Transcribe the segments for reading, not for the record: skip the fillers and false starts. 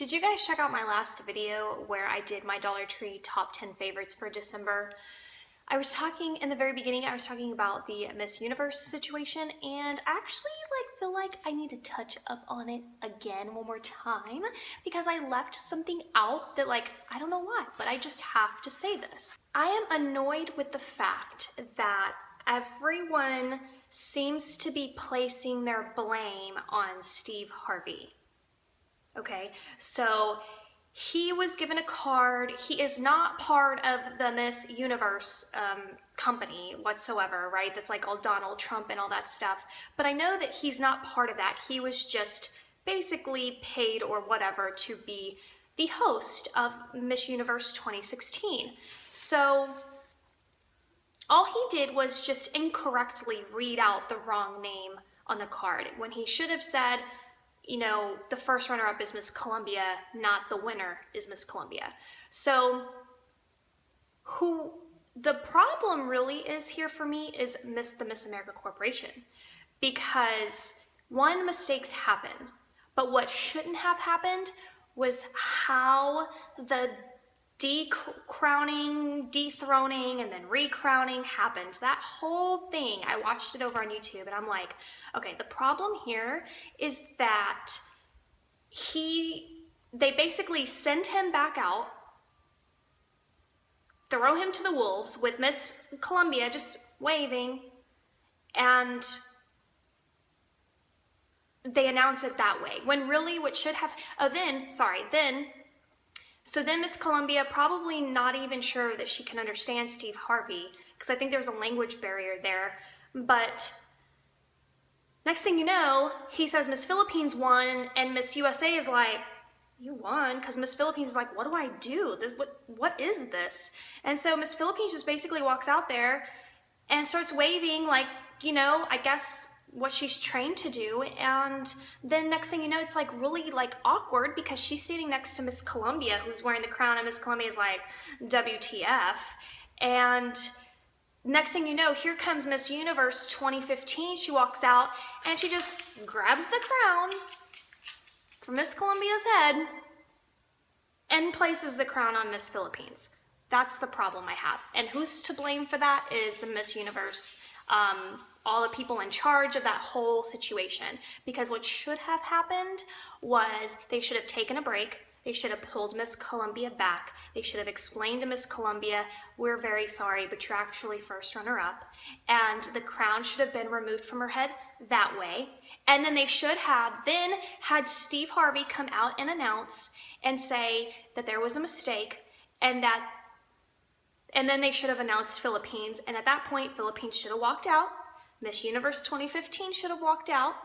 Did you guys check out my last video where I did my Dollar Tree top 10 favorites for December? I was talking in the very beginning, I was talking about the Miss Universe situation, and I actually feel like I need to touch up on it again one more time because I left something out that I don't know why, but I just have to say this. I am annoyed with the fact that everyone seems to be placing their blame on Steve Harvey. Okay, so he was given a card. He is not part of the Miss Universe company whatsoever, right? That's like all Donald Trump and all that stuff. But I know that he's not part of that. He was just basically paid or whatever to be the host of Miss Universe 2016. So all he did was just incorrectly read out the wrong name on the card when he should have said, you know, the first runner-up is Miss Columbia, not the winner is Miss Columbia. So who the problem really is here for me is the Miss America Corporation, because one, mistakes happen, but what shouldn't have happened was how the decrowning, dethroning, and then recrowning happened. That whole thing, I watched it over on YouTube and I'm like, okay, the problem here is that they basically send him back out, throw him to the wolves with Miss Columbia just waving, and they announce it that way. When really what should have, so then Miss Columbia, probably not even sure that she can understand Steve Harvey, because I think there's a language barrier there, but next thing you know, he says Miss Philippines won, and Miss USA is like, you won? Because Miss Philippines is like, what do I do? What is this? And so Miss Philippines just basically walks out there and starts waving like, you know, I guess what she's trained to do, and then next thing you know, it's really awkward because she's sitting next to Miss Columbia, who's wearing the crown, and Miss Columbia is like, WTF? And next thing you know, here comes Miss Universe 2015. She walks out and she just grabs the crown from Miss Columbia's head and places the crown on Miss Philippines. That's the problem I have. And who's to blame for that is the Miss Universe, all the people in charge of that whole situation. Because what should have happened was they should have taken a break. They should have pulled Miss Columbia back. They should have explained to Miss Columbia, we're very sorry, but you're actually first runner-up. And the crown should have been removed from her head that way. And then they should have then had Steve Harvey come out and announce and say that there was a mistake, and then they should have announced Philippines. And at that point, Philippines should have walked out. Miss Universe 2015 should have walked out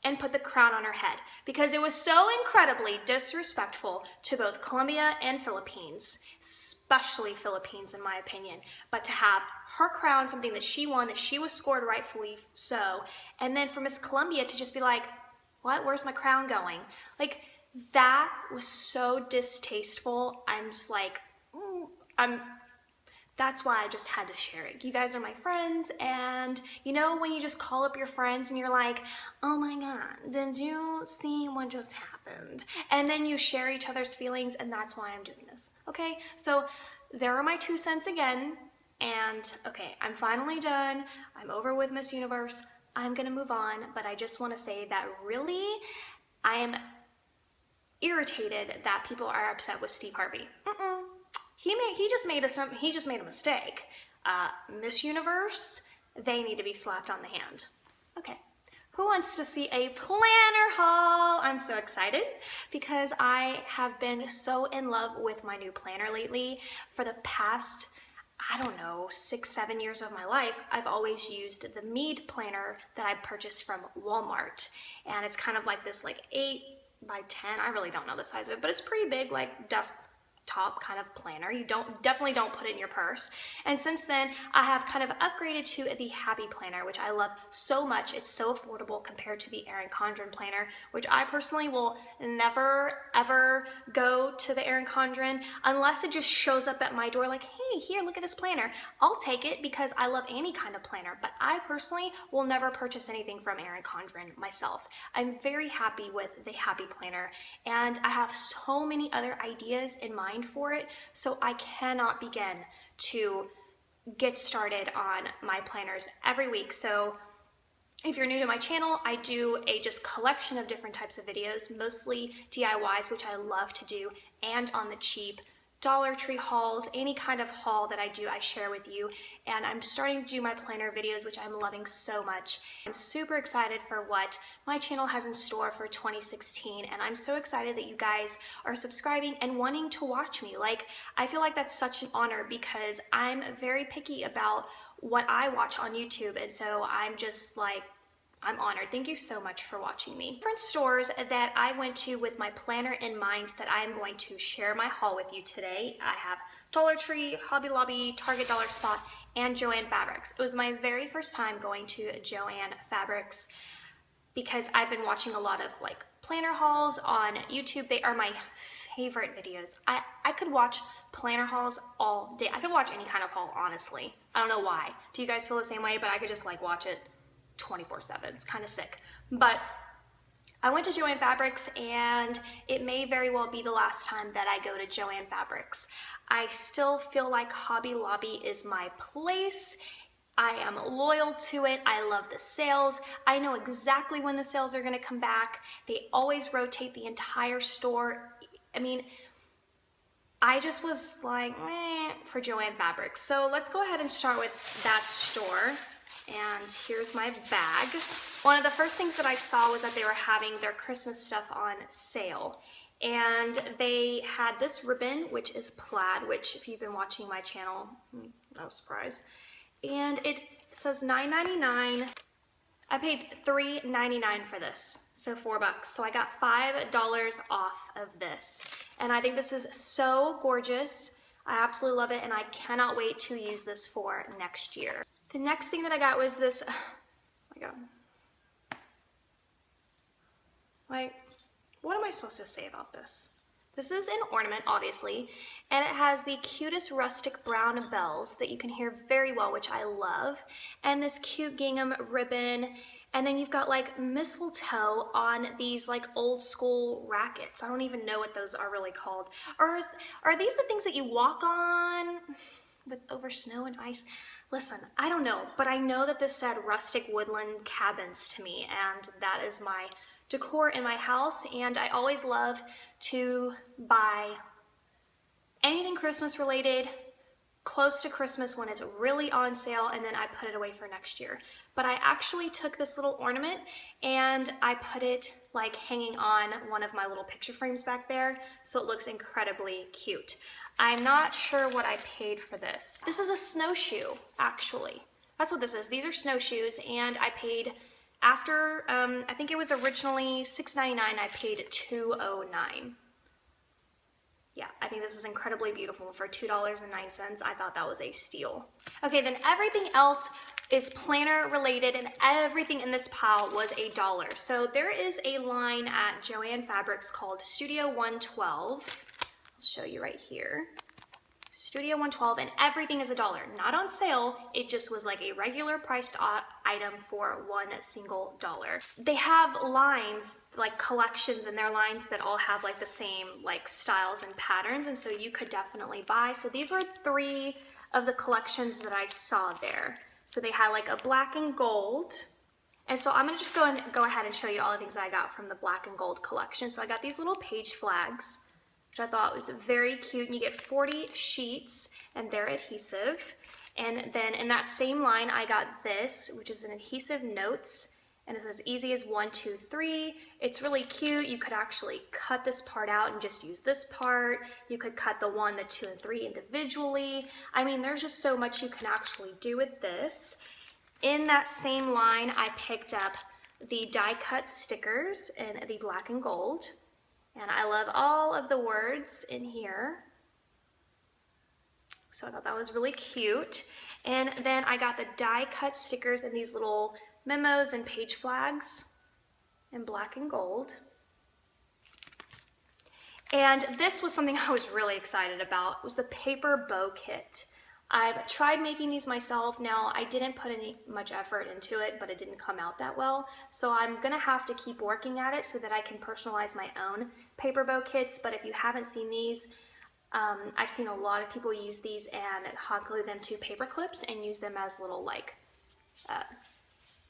and put the crown on her head, because it was so incredibly disrespectful to both Colombia and Philippines, especially Philippines in my opinion, but to have her crown, something that she won, that she was scored rightfully so, and then for Miss Columbia to just be like, what, where's my crown going? That was so distasteful. I'm just like, that's why I just had to share it. You guys are my friends, and you know when you just call up your friends and you're like, oh my God, did you see what just happened? And then you share each other's feelings, and that's why I'm doing this, okay? So there are my 2 cents again, and okay, I'm finally done. I'm over with Miss Universe. I'm gonna move on, but I just wanna say that really, I am irritated that people are upset with Steve Harvey. He just made a mistake. Miss Universe, they need to be slapped on the hand. Okay, who wants to see a planner haul? I'm so excited because I have been so in love with my new planner lately. For the past, I don't know, 6-7 years of my life, I've always used the Mead planner that I purchased from Walmart. And it's kind of like this 8 by 10, I really don't know the size of it, but it's pretty big, desktop kind of planner. You definitely don't put it in your purse. And since then, I have kind of upgraded to the Happy Planner, which I love so much. It's so affordable compared to the Erin Condren planner, which I personally will never ever go to the Erin Condren unless it just shows up at my door like, hey, hey, here, look at this planner. I'll take it because I love any kind of planner, but I personally will never purchase anything from Erin Condren myself. I'm very happy with the Happy Planner, and I have so many other ideas in mind for it, so I cannot begin to get started on my planners every week. So if you're new to my channel, I do a just collection of different types of videos, mostly DIYs, which I love to do, and on the cheap, Dollar Tree hauls, any kind of haul that I do, I share with you. And I'm starting to do my planner videos, which I'm loving so much. I'm super excited for what my channel has in store for 2016, and I'm so excited that you guys are subscribing and wanting to watch me. Like, I feel like that's such an honor because I'm very picky about what I watch on YouTube, and so I'm just like, I'm honored. Thank you so much for watching me. Different stores that I went to with my planner in mind that I'm going to share my haul with you today. I have Dollar Tree, Hobby Lobby, Target Dollar Spot, and JOANN Fabrics. It was my very first time going to JOANN Fabrics because I've been watching a lot of like planner hauls on YouTube. They are my favorite videos. I could watch planner hauls all day. I could watch any kind of haul, honestly. I don't know why. Do you guys feel the same way? But I could just like watch it 24/7. It's kind of sick. But I went to JOANN Fabrics, and it may very well be the last time that I go to JOANN Fabrics. I still feel like Hobby Lobby is my place. I am loyal to it. I love the sales. I know exactly when the sales are going to come back. They always rotate the entire store. I mean, I just was like, for JOANN Fabrics. So let's go ahead and start with that store. And here's my bag. One of the first things that I saw was that they were having their Christmas stuff on sale. And they had this ribbon, which is plaid, which if you've been watching my channel, no surprise. And it says $9.99. I paid $3.99 for this, so $4. So I got $5 off of this. And I think this is so gorgeous. I absolutely love it, and I cannot wait to use this for next year. The next thing that I got was this, oh my God. Like, what am I supposed to say about this? This is an ornament, obviously, and it has the cutest rustic brown bells that you can hear very well, which I love, and this cute gingham ribbon, and then you've got like mistletoe on these like old school rackets. I don't even know what those are really called. Or are these the things that you walk on with over snow and ice? Listen, I don't know, but I know that this said rustic woodland cabins to me, and that is my decor in my house, and I always love to buy anything Christmas related close to Christmas when it's really on sale, and then I put it away for next year. But I actually took this little ornament and I put it like hanging on one of my little picture frames back there, so it looks incredibly cute. I'm not sure what I paid for this. This is a snowshoe, actually. That's what this is. These are snowshoes, and I paid, after, I think it was originally $6.99, I paid $2.09. Yeah, I think this is incredibly beautiful for $2.09. I thought that was a steal. Okay, then everything else is planner related, and everything in this pile was $1. So there is a line at JOANN Fabrics called Studio 112. I'll show you right here. Studio 112, and everything is $1. Not on sale, it just was like a regular priced item for $1 single dollar. They have lines, like collections in their lines that all have like the same like styles and patterns, and so you could definitely buy. So these were 3 of the collections that I saw there. So they had like a black and gold, and so I'm gonna just go ahead and show you all the things I got from the black and gold collection. So I got these little page flags, which I thought was very cute. And you get 40 sheets, and they're adhesive. And then in that same line, I got this, which is an adhesive notes, and it says easy as 1, 2, 3. It's really cute. You could actually cut this part out and just use this part. You could cut the 1, the 2, and 3 individually. I mean, there's just so much you can actually do with this. In that same line, I picked up the die cut stickers in the black and gold. And I love all of the words in here. So I thought that was really cute. And then I got the die cut stickers in these little memos and page flags in black and gold. And this was something I was really excited about. It was the paper bow kit. I've tried making these myself. Now, I didn't put much effort into it, but it didn't come out that well. So I'm gonna have to keep working at it so that I can personalize my own paper bow kits. But if you haven't seen these, I've seen a lot of people use these and hot glue them to paper clips and use them as little like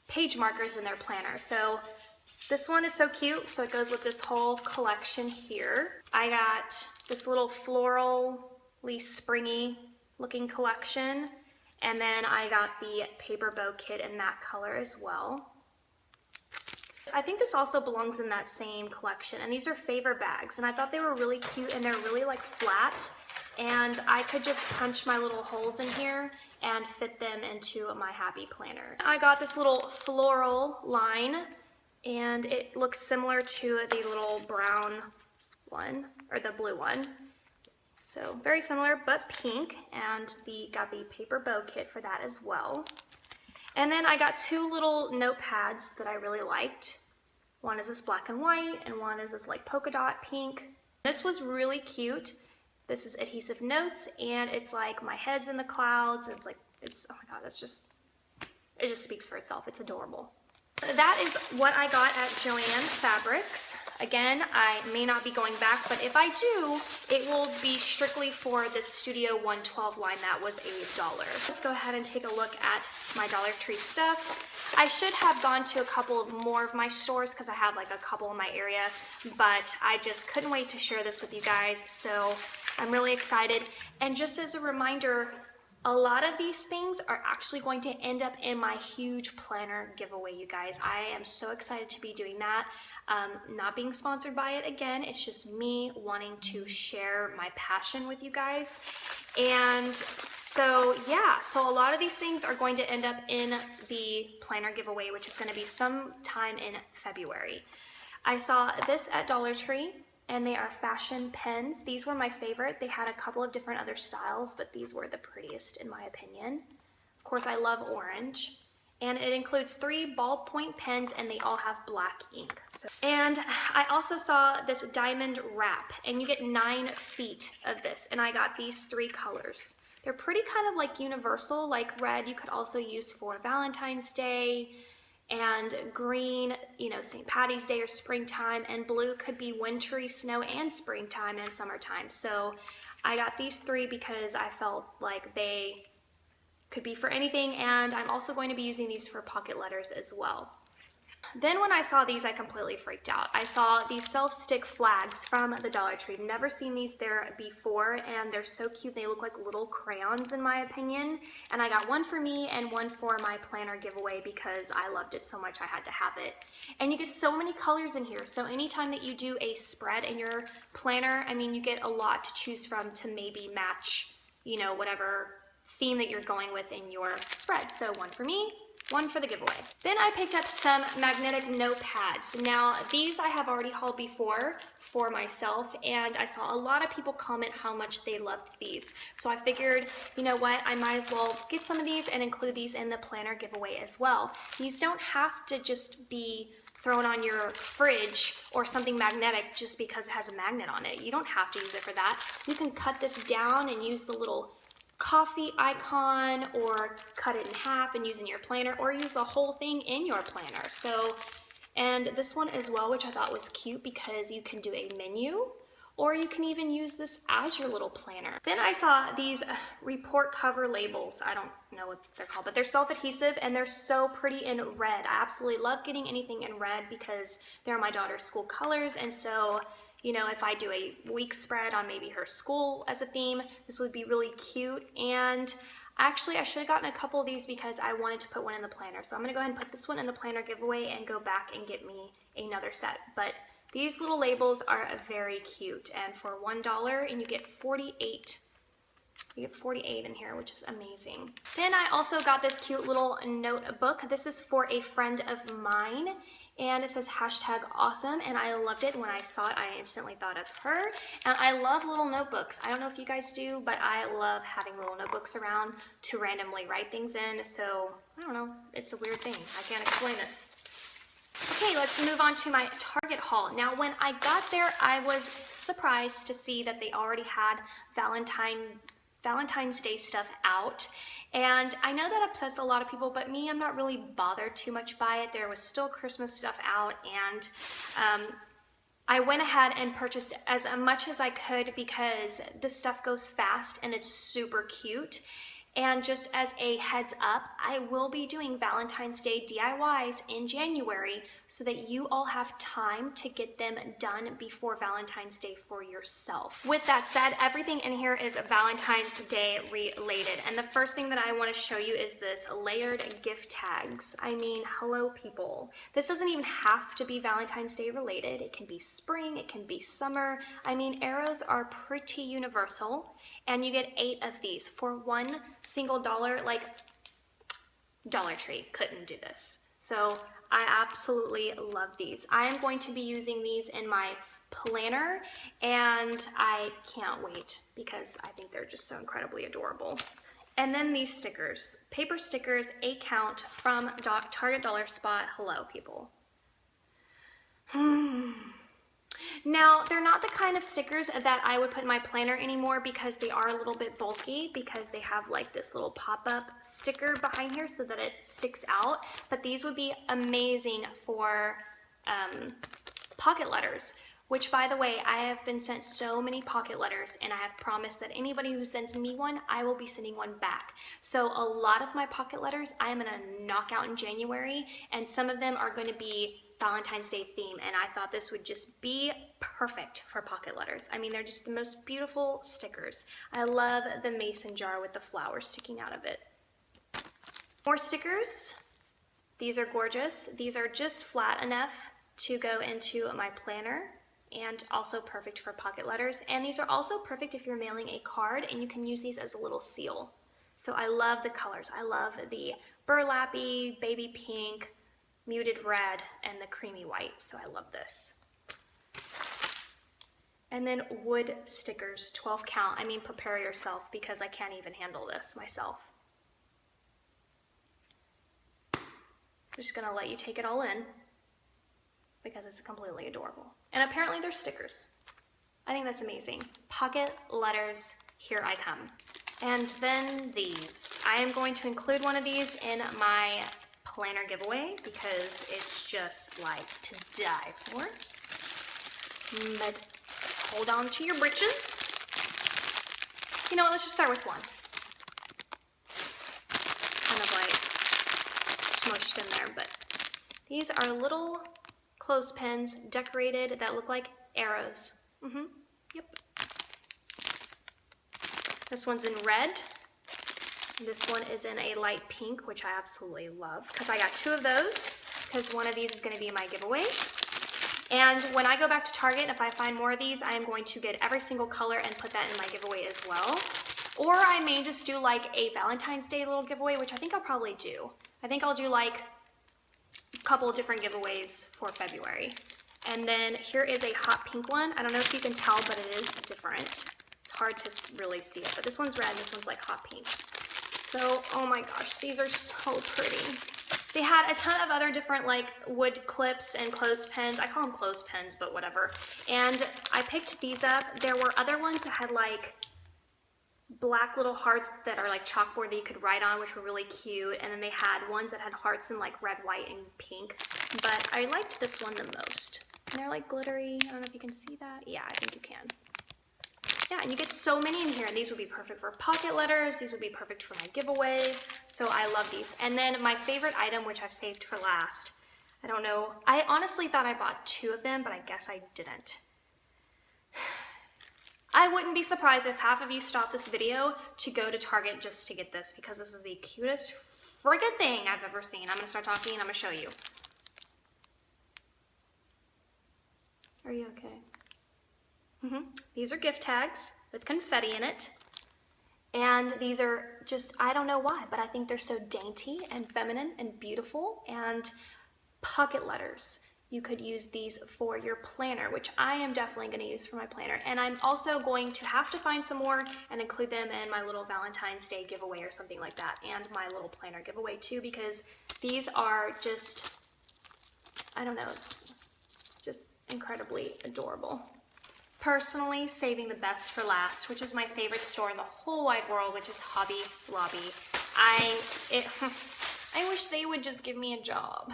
page markers in their planner. So this one is so cute, so it goes with this whole collection here. I got this little florally springy looking collection, and then I got the paper bow kit in that color as well. I think this also belongs in that same collection, and these are favor bags, and I thought they were really cute, and they're really like flat, and I could just punch my little holes in here and fit them into my happy planner. I got this little floral line, and it looks similar to the little brown one, or the blue one. So very similar, but pink, and got the paper bow kit for that as well. And then I got two little notepads that I really liked. One is this black and white, and one is this like polka dot pink. This was really cute. This is adhesive notes, and it's like my head's in the clouds. Oh my God, it just speaks for itself. It's adorable. That is what I got at JOANN'S Fabrics. Again, I may not be going back, but if I do, it will be strictly for this Studio 112 line that was $1. Let's go ahead and take a look at my Dollar Tree stuff. I should have gone to a couple more of my stores because I have like a couple in my area, but I just couldn't wait to share this with you guys, so I'm really excited. And just as a reminder, a lot of these things are actually going to end up in my huge planner giveaway, you guys. I am so excited to be doing that. Not being sponsored by it again, it's just me wanting to share my passion with you guys. And so, yeah, so a lot of these things are going to end up in the planner giveaway, which is going to be sometime in February. I saw this at Dollar Tree, and they are fashion pens. These were my favorite. They had a couple of different other styles, but these were the prettiest in my opinion. Of course, I love orange. And it includes 3 ballpoint pens, and they all have black ink. And I also saw this diamond wrap, and you get 9 feet of this, and I got these 3 colors. They're pretty kind of like universal, like red you could also use for Valentine's Day, and green, you know, St. Patty's Day or springtime, and blue could be wintry snow and springtime and summertime. So I got these 3 because I felt like they could be for anything, and I'm also going to be using these for pocket letters as well. Then when I saw these, I completely freaked out. I saw these self-stick flags from the Dollar Tree. Never seen these there before, and they're so cute. They look like little crayons in my opinion. And I got one for me and one for my planner giveaway because I loved it so much I had to have it. And you get so many colors in here. So anytime that you do a spread in your planner, I mean, you get a lot to choose from to maybe match, you know, whatever theme that you're going with in your spread. So one for me, one for the giveaway. Then I picked up some magnetic notepads. Now these I have already hauled before for myself, and I saw a lot of people comment how much they loved these. So I figured, you know what, I might as well get some of these and include these in the planner giveaway as well. These don't have to just be thrown on your fridge or something magnetic just because it has a magnet on it. You don't have to use it for that. You can cut this down and use the little coffee icon, or cut it in half and use in your planner, or use the whole thing in your planner. So, and this one as well, which I thought was cute because you can do a menu, or you can even use this as your little planner. Then I saw these report cover labels. I don't know what they're called, but they're self-adhesive and they're so pretty in red. I absolutely love getting anything in red because they're my daughter's school colors, and so, you know, if I do a week spread on maybe her school as a theme, this would be really cute. And actually, I should have gotten a couple of these because I wanted to put one in the planner. So I'm going to go ahead and put this one in the planner giveaway and go back and get me another set. But these little labels are very cute. And for $1, and you get 48. You get 48 in here, which is amazing. Then I also got this cute little notebook. This is for a friend of mine, and it says #awesome, and I loved it. When I saw it, I instantly thought of her. And I love little notebooks. I don't know if you guys do, but I love having little notebooks around to randomly write things in. So, I don't know, it's a weird thing. I can't explain it. Okay, let's move on to my Target haul. Now, when I got there, I was surprised to see that they already had Valentine Valentine's Day stuff out. And I know that upsets a lot of people, but me, I'm not really bothered too much by it. There was still Christmas stuff out, and I went ahead and purchased as much as I could because this stuff goes fast and it's super cute. And just as a heads up, I will be doing Valentine's Day DIYs in January so that you all have time to get them done before Valentine's Day for yourself. With that said, everything in here is Valentine's Day related. And the first thing that I want to show you is this layered gift tags. I mean, hello people. This doesn't even have to be Valentine's Day related. It can be spring, it can be summer. I mean, arrows are pretty universal. And you get 8 of these for $1 single dollar. Like, Dollar Tree couldn't do this. So I absolutely love these. I am going to be using these in my planner, and I can't wait because I think they're just so incredibly adorable. And then these stickers, paper stickers, 8 count from Target Dollar Spot. Hello, people. Now, they're not the kind of stickers that I would put in my planner anymore because they are a little bit bulky because they have like this little pop-up sticker behind here so that it sticks out. But these would be amazing for pocket letters, which, by the way, I have been sent so many pocket letters, and I have promised that anybody who sends me one, I will be sending one back. So a lot of my pocket letters I am going to knock out in January, and some of them are going to be Valentine's Day theme, and I thought this would just be perfect for pocket letters. I mean, they're just the most beautiful stickers. I love the mason jar with the flowers sticking out of it. More stickers. These are gorgeous. These are just flat enough to go into my planner and also perfect for pocket letters. And these are also perfect if you're mailing a card, and you can use these as a little seal. So I love the colors. I love the burlappy, baby pink, muted red, and the creamy white, so I love this. And then wood stickers, 12 count. I mean, prepare yourself because I can't even handle this myself. I'm just gonna let you take it all in because it's completely adorable. And apparently they're stickers. I think that's amazing. Pocket letters, here I come. And then these. I am going to include one of these in my planner giveaway because it's just like to die for. But hold on to your britches. You know what, let's just start with one. It's kind of like smushed in there, but these are little clothespins decorated that look like arrows. Yep. This one's in red. This one is in a light pink, which I absolutely love because I got 2 of those because one of these is going to be my giveaway. And when I go back to Target, if I find more of these, I am going to get every single color and put that in my giveaway as well. Or I may just do like a Valentine's Day little giveaway, which I think I'll probably do. I think I'll do like a couple of different giveaways for February. And then here is a hot pink one. I don't know if you can tell, but it is different. It's hard to really see it, but this one's red and this one's like hot pink. So, oh my gosh, these are so pretty. They had a ton of other different like wood clips and clothespins. I call them clothespins, but whatever. And I picked these up. There were other ones that had like black little hearts that are like chalkboard that you could write on, which were really cute. And then they had ones that had hearts in like red, white, and pink. But I liked this one the most. And they're like glittery. I don't know if you can see that. Yeah, I think you can. Yeah, and you get so many in here, and these would be perfect for pocket letters. These would be perfect for my giveaway. So I love these. And then my favorite item, which I've saved for last. I don't know. I honestly thought I bought 2 of them, but I guess I didn't. I wouldn't be surprised if half of you stopped this video to go to Target just to get this because this is the cutest friggin' thing I've ever seen. I'm gonna start talking and I'm gonna show you. Are you okay? These are gift tags with confetti in it. And these are just, I don't know why, but I think they're so dainty and feminine and beautiful. And pocket letters. You could use these for your planner, which I am definitely going to use for my planner. And I'm also going to have to find some more and include them in my little Valentine's Day giveaway or something like that, and my little planner giveaway too, because these are just, I don't know, it's just incredibly adorable. personally saving the best for last, which is my favorite store in the whole wide world, which is Hobby Lobby. I wish they would just give me a job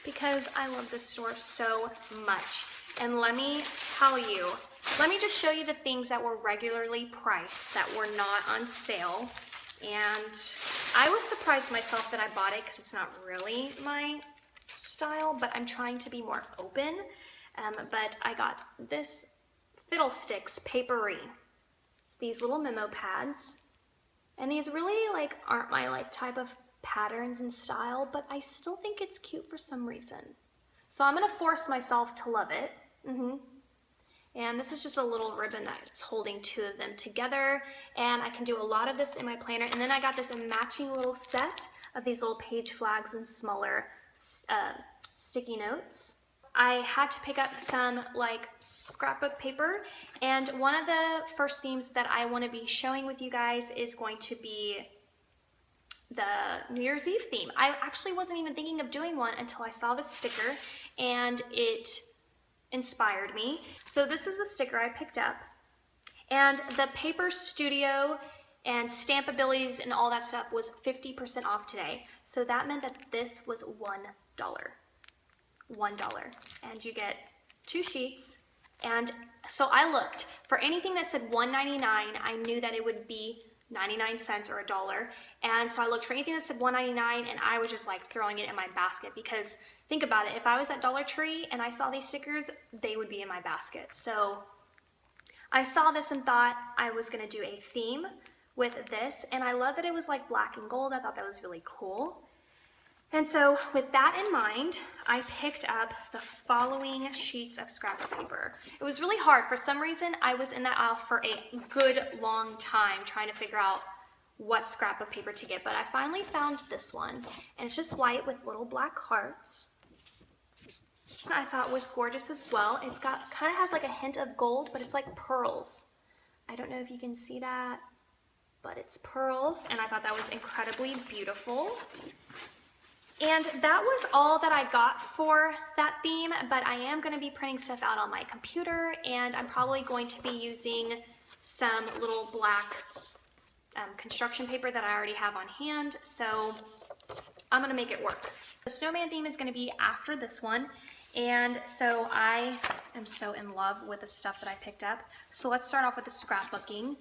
because I love this store so much. And let me tell you, let me just show you the things that were regularly priced that were not on sale. And I was surprised myself that I bought it because it's not really my style, but I'm trying to be more open. But I got this Fiddlesticks Papery. It's these little memo pads. And these really like aren't my like type of patterns and style, but I still think it's cute for some reason. So I'm gonna force myself to love it. And this is just a little ribbon that's holding two of them together. And I can do a lot of this in my planner. And then I got this matching little set of these little page flags and smaller sticky notes. I had to pick up some like scrapbook paper, and one of the first themes that I want to be showing with you guys is going to be the New Year's Eve theme. I actually wasn't even thinking of doing one until I saw this sticker and it inspired me. So this is the sticker I picked up, and the Paper Studio and stamp abilities and all that stuff was 50% off today. So that meant that this was $1. $1, and you get 2 sheets. And so I looked for anything that said $1.99. I knew that it would be 99 cents or $1. And so I looked for anything that said $1.99, and I was just like throwing it in my basket, because think about it, if I was at Dollar Tree and I saw these stickers, they would be in my basket. So I saw this and thought I was gonna do a theme with this, and I love that it was like black and gold. I thought that was really cool. And so with that in mind, I picked up the following sheets of scrapbook paper. It was really hard. For some reason, I was in that aisle for a good long time trying to figure out what scrapbook paper to get, but I finally found this one, and it's just white with little black hearts. I thought was gorgeous as well. It's got, kind of has like a hint of gold, but it's like pearls. I don't know if you can see that, but it's pearls, and I thought that was incredibly beautiful. And that was all that I got for that theme, but I am going to be printing stuff out on my computer, and I'm probably going to be using some little black construction paper that I already have on hand, so I'm going to make it work. The snowman theme is going to be after this one, and so I am so in love with the stuff that I picked up. So let's start off with the scrapbooking.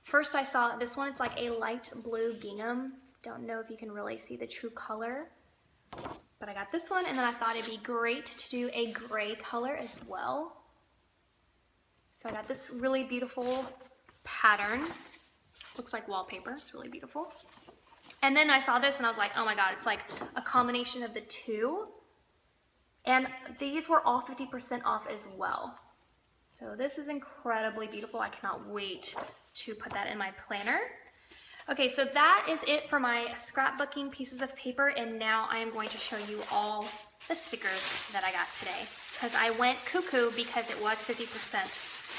First I saw this one. It's like a light blue gingham. Don't know if you can really see the true color, but I got this one, and then I thought it'd be great to do a gray color as well. So I got this really beautiful pattern. Looks like wallpaper. It's really beautiful. And then I saw this and I was like, oh my god, it's like a combination of the two. And these were all 50% off as well. So this is incredibly beautiful. I cannot wait to put that in my planner. Okay, so that is it for my scrapbooking pieces of paper, and now I am going to show you all the stickers that I got today, because I went cuckoo because it was 50%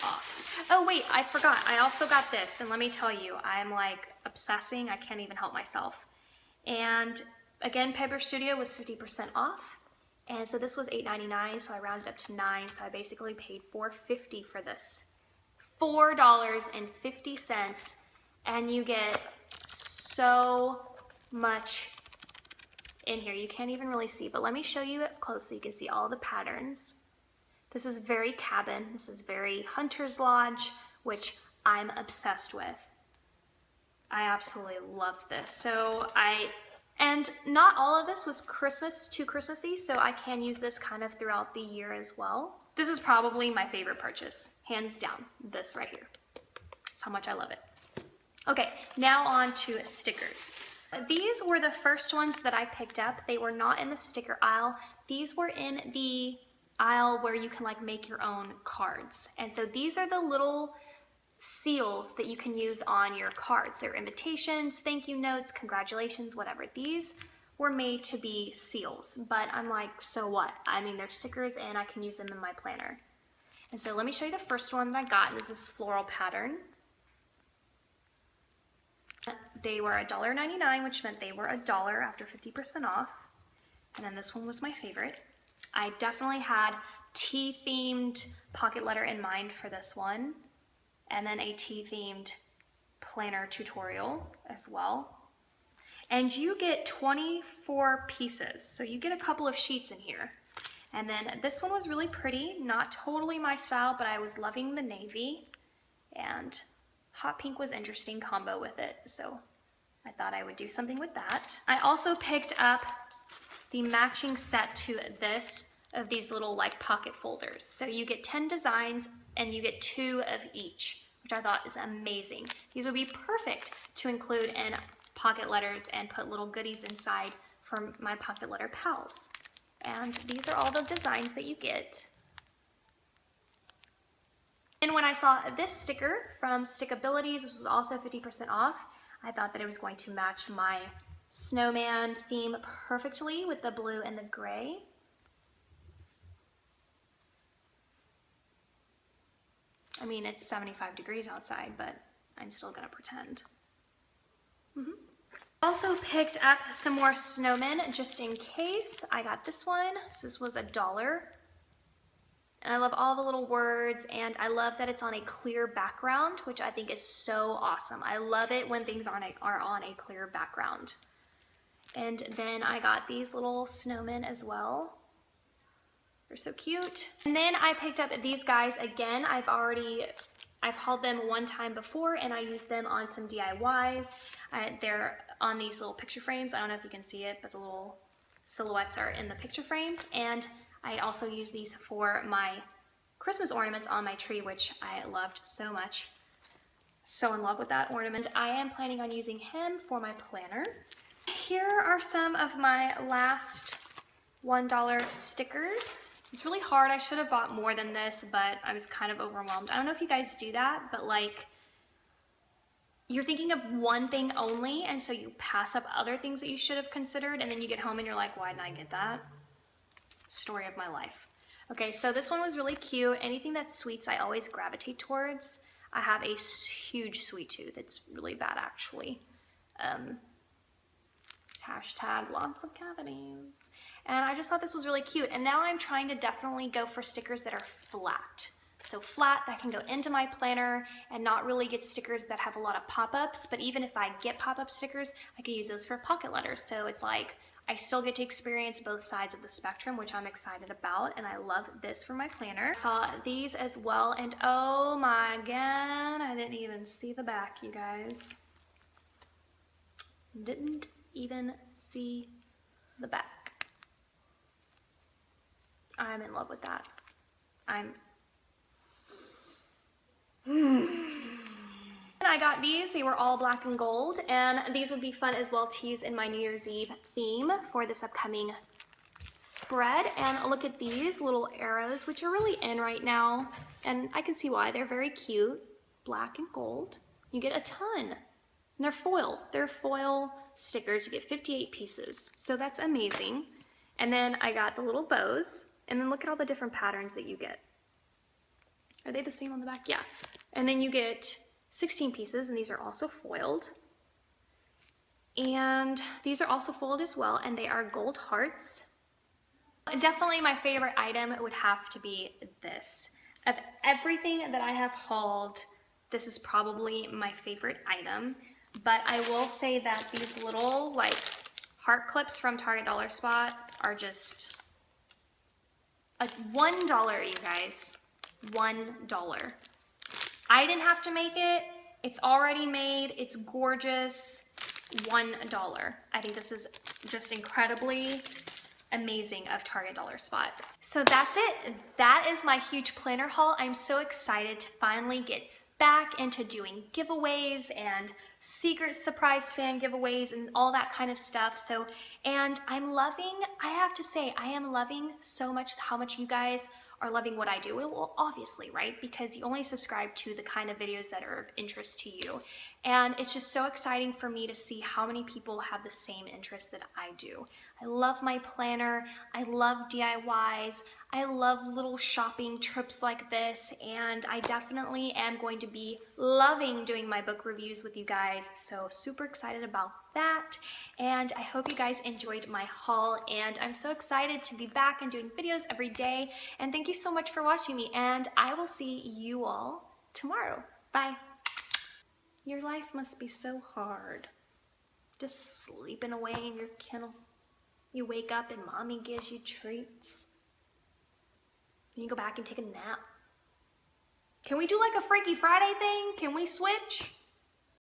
off. Oh wait, I forgot. I also got this, and let me tell you, I'm like obsessing. I can't even help myself. And again, Paper Studio was 50% off, and so this was $8.99, so I rounded up to $9, so I basically paid $4.50 for this. $4.50, and you get so much in here. You can't even really see, but let me show you it close so you can see all the patterns. This is very cabin. This is very Hunter's Lodge, which I'm obsessed with. I absolutely love this. So and not all of this was too Christmassy, so I can use this kind of throughout the year as well. This is probably my favorite purchase, hands down, this right here. That's how much I love it. Okay, now on to stickers. These were the first ones that I picked up. They were not in the sticker aisle. These were in the aisle where you can like make your own cards. And so these are the little seals that you can use on your cards. They're invitations, thank you notes, congratulations, whatever. These were made to be seals, but I'm like, so what? I mean, they're stickers and I can use them in my planner. And so let me show you the first one that I got. This is floral pattern. They were $1.99, which meant they were $1 after 50% off. And then this one was my favorite. I definitely had tea-themed pocket letter in mind for this one, and then a tea-themed planner tutorial as well. And you get 24 pieces, so you get a couple of sheets in here. And then this one was really pretty, not totally my style, but I was loving the navy, and hot pink was interesting combo with it, so I thought I would do something with that. I also picked up the matching set to this of these little like pocket folders. So you get 10 designs and you get 2 of each, which I thought is amazing. These would be perfect to include in pocket letters and put little goodies inside for my pocket letter pals. And these are all the designs that you get. And when I saw this sticker from Stickabilities, this was also 50% off, I thought that it was going to match my snowman theme perfectly with the blue and the gray. I mean, it's 75 degrees outside, but I'm still gonna pretend. Also picked up some more snowmen just in case. I got this one. This was $1. And I love all the little words, and I love that it's on a clear background, which I think is so awesome. I love it when things are on a clear background. And then I got these little snowmen as well. They're so cute. And then I picked up these guys again. I've hauled them one time before, and I used them on some DIYs. They're on these little picture frames. I don't know if you can see it, but the little silhouettes are in the picture frames. And I also use these for my Christmas ornaments on my tree, which I loved so much. So in love with that ornament. I am planning on using him for my planner. Here are some of my last $1 stickers. It's really hard. I should have bought more than this, but I was kind of overwhelmed. I don't know if you guys do that, but like, you're thinking of one thing only, and so you pass up other things that you should have considered, and then you get home and you're like, why didn't I get that? Story of my life. Okay, so this one was really cute. Anything that's sweets, I always gravitate towards. I have a huge sweet tooth. It's really bad, actually. Hashtag lots of cavities. And I just thought this was really cute. And now I'm trying to definitely go for stickers that are flat. So flat, that can go into my planner and not really get stickers that have a lot of pop-ups. But even if I get pop-up stickers, I can use those for pocket letters. So it's like, I still get to experience both sides of the spectrum, which I'm excited about, and I love this for my planner. I saw these as well, and oh my god, I didn't even see the back, you guys. Didn't even see the back. I'm in love with that. I got these. They were all black and gold, and these would be fun as well to use in my New Year's Eve theme for this upcoming spread. And look at these little arrows, which are really in right now, and I can see why. They're very cute, black and gold. You get a ton, and they're foil. They're foil stickers. You get 58 pieces, so that's amazing. And then I got the little bows, and then look at all the different patterns that you get. Are they the same on the back? Yeah. And then you get 16 pieces, and these are also foiled. And these are also foiled as well, and they are gold hearts. Definitely my favorite item would have to be this. Of everything that I have hauled, this is probably my favorite item. But I will say that these little like heart clips from Target Dollar Spot are just like $1, you guys. $1. I didn't have to make it. It's already made. It's gorgeous. $1. I think this is just incredibly amazing of Target Dollar Spot. So that's it. That is my huge planner haul. I'm so excited to finally get back into doing giveaways and secret surprise fan giveaways and all that kind of stuff. So, and I'm loving, I have to say, I am loving so much how much you guys are loving what I do. Well, obviously, right? Because you only subscribe to the kind of videos that are of interest to you. And it's just so exciting for me to see how many people have the same interest that I do. I love my planner. I love DIYs. I love little shopping trips like this. And I definitely am going to be loving doing my book reviews with you guys. So super excited about that. And I hope you guys enjoyed my haul, and I'm so excited to be back and doing videos every day. And thank you so much for watching me, and I will see you all tomorrow. Bye. Your life must be so hard. Just sleeping away in your kennel. You wake up and mommy gives you treats. And you go back and take a nap. Can we do like a Freaky Friday thing? Can we switch?